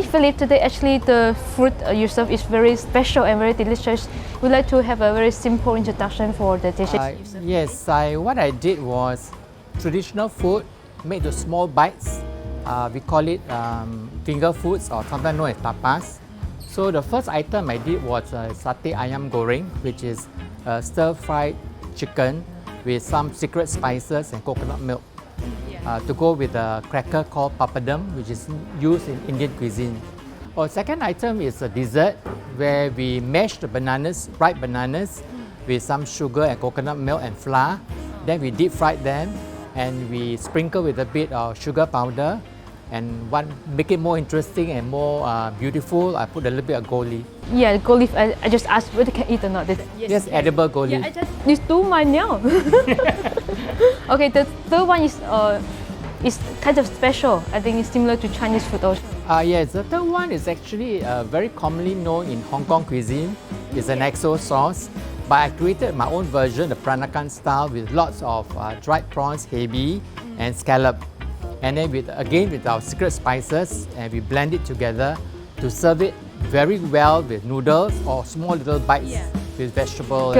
Philip, today actually the food you serve is very special and very delicious. We'd like to have a very simple introduction for the dishes. Yes, what I did was traditional food made to small bites. We call it finger foods or sometimes known as tapas. So So the first item I did was satay ayam goreng, which is stir-fried chicken with some secret spices and coconut milk to go with a cracker called papadum, which is used in Indian cuisine. Our second item is a dessert where we mash the bananas, ripe bananas, with some sugar and coconut milk and flour. Then we deep fry them and we sprinkle with a bit of sugar powder. And make it more interesting and more beautiful, I put a little bit of gold leaf. Yeah, gold leaf. I just asked whether can eat or not. Yes, edible gold leaf. Yeah, I just use two mine now. Okay, the third one is kind of special. I think it's similar to Chinese food also. Yes, the third one is actually very commonly known in Hong Kong cuisine. It's an XO sauce, but I created my own version, the Peranakan style, with lots of dried prawns, hebi, and scallop. And then with our secret spices, and we blend it together to serve it very well with noodles or small little bites with vegetables.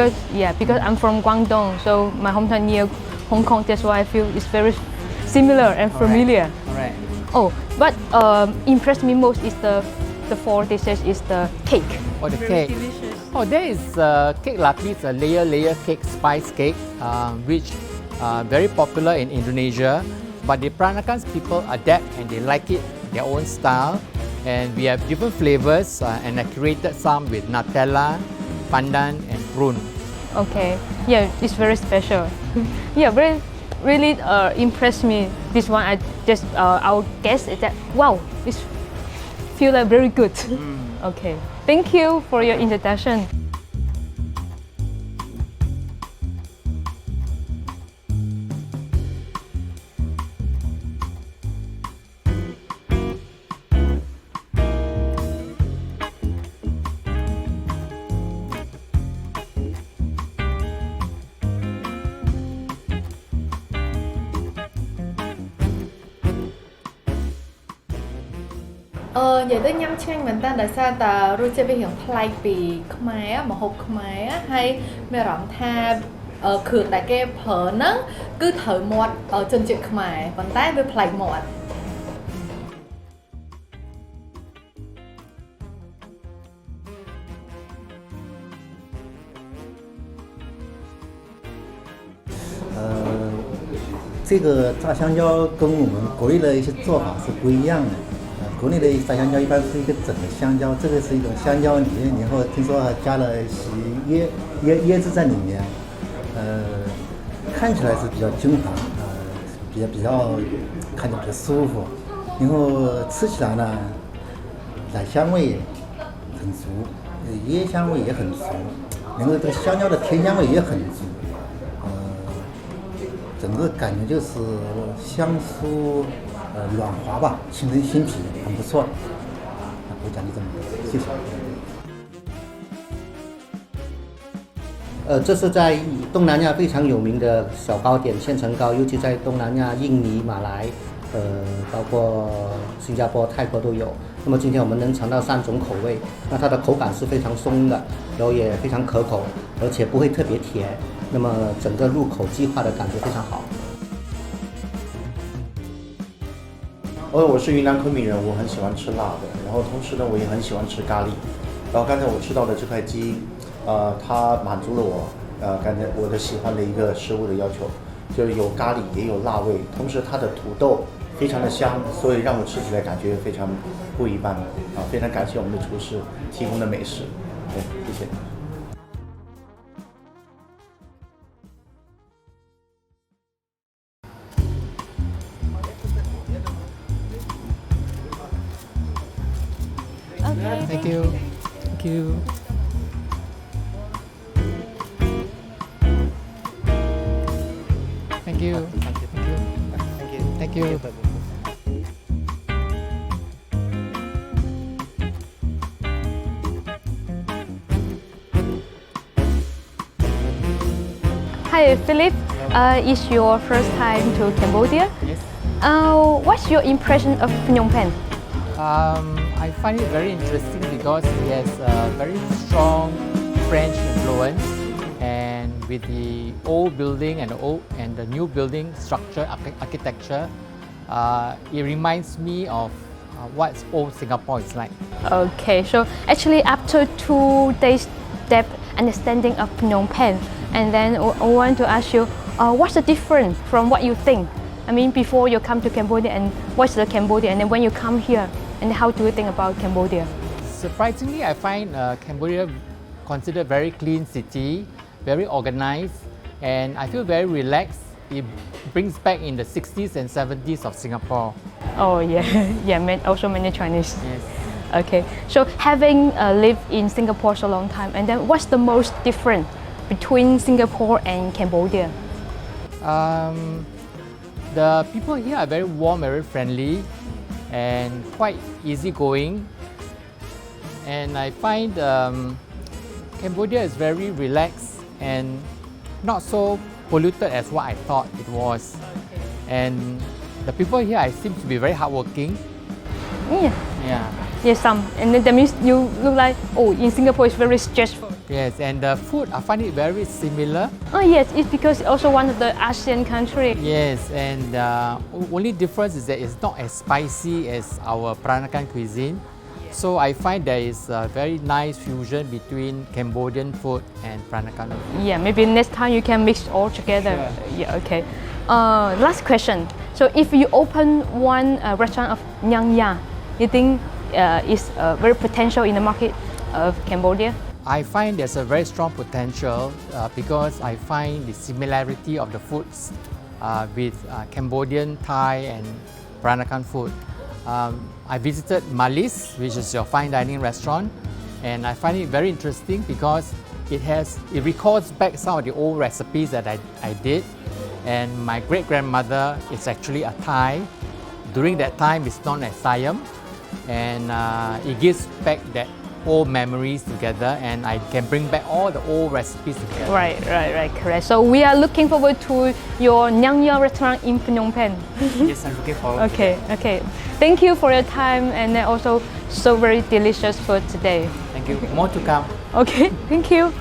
Because I'm from Guangdong, so my hometown near Hong Kong. That's why I feel it's very similar and familiar. All right. Oh, but impressed me most is the four dishes is the cake. Oh, the cake. Delicious. Oh, there is cake lapis, a layer cake, spice cake, which very popular in Indonesia. But the Peranakan people adapt and they like it their own style. And we have different flavors and I created some with Nutella, pandan and prune. Okay, yeah, it's very special. Yeah, really impressed me. This one, our guess is that, wow, this feel like very good. Okay, thank you for your introduction. Vậy tới nhắm chanh mình ta tại sao ta rồi chơi với hiện play vì khmer á, mà hộp khmer á, hay mẹ rõm tha khử tại cái phở nó cứ thở một ở trên chuyện khmer còn tay với play một.这个炸香蕉跟我们国内的一些做法是不一样的。国内的炸香蕉一般是一个整的香蕉，这个是一种香蕉里面，然后听说还加了些椰子在里面，看起来是比较均衡，比较看着比较舒服，然后吃起来呢，奶香味很足，椰香味也很足，然后这个香蕉的甜香味也很足。整个感觉就是香酥，软滑吧，形成新皮，很不错。我讲就这么多，谢谢。这是在东南亚非常有名的小糕点千层糕，尤其在东南亚、印尼、马来，包括新加坡、泰国都有。那么今天我们能尝到3种口味，那它的口感是非常松的，然后也非常可口，而且不会特别甜。那么整个入口即化的感觉非常好。我是云南昆明人，我很喜欢吃辣的，然后同时呢，我也很喜欢吃咖喱。然后刚才我吃到的这块鸡，它满足了我刚才我的喜欢的一个食物的要求，就是有咖喱也有辣味，同时它的土豆非常的香，所以让我吃起来感觉非常不一般非常感谢我们的厨师提供的美食，对，谢谢。Okay, Thank you. Thank you. Thank you. Thank you. Hi Philip, it's your first time to Cambodia. Yes. What's your impression of Phnom Penh? I find it very interesting because it has a very strong French influence, and with the old building and the new building structure architecture, it reminds me of what old Singapore is like. Okay, so actually after 2 days depth understanding of Phnom Penh, and then I want to ask you, what's the difference from what you think? I mean, before you come to Cambodia, and what's the Cambodia, and then when you come here, and how do you think about Cambodia? Surprisingly, I find Cambodia considered very clean city, very organized, and I feel very relaxed. It brings back in the 60s and 70s of Singapore. Oh yeah, yeah, also many Chinese. Yes. Okay, so having lived in Singapore so long time, and then what's the most different between Singapore and Cambodia? The people here are very warm, very friendly, and quite easygoing. And I find Cambodia is very relaxed and not so polluted as what I thought it was. And the people here I seem to be very hardworking. Yeah. Yeah. Yes, some. And then that means you look like, oh, in Singapore it's very stressful. Yes, and the food I find it very similar. Oh yes, it's because it's also one of the Asian country. Yes, and only difference is that it's not as spicy as our Peranakan cuisine. So I find there is a very nice fusion between Cambodian food and Peranakan food. Yeah, maybe next time you can mix all together. Sure. Yeah, okay. Last question. So if you open one restaurant of Nhang Ya, you think is very potential in the market of Cambodia? I find there's a very strong potential because I find the similarity of the foods with Cambodian, Thai and Peranakan food. I visited Malis, which is your fine dining restaurant, and I find it very interesting because it recalls back some of the old recipes that I did. And my great-grandmother is actually a Thai. During that time, it's known as Siam, and it gives back that old memories together, and I can bring back all the old recipes together. Right, correct. So we are looking forward to your Nhang Ya restaurant in Phnom Penh. Yes, I'm looking forward to that. Okay. Thank you for your time, and then also so very delicious food today. Thank you. More to come. Okay, thank you.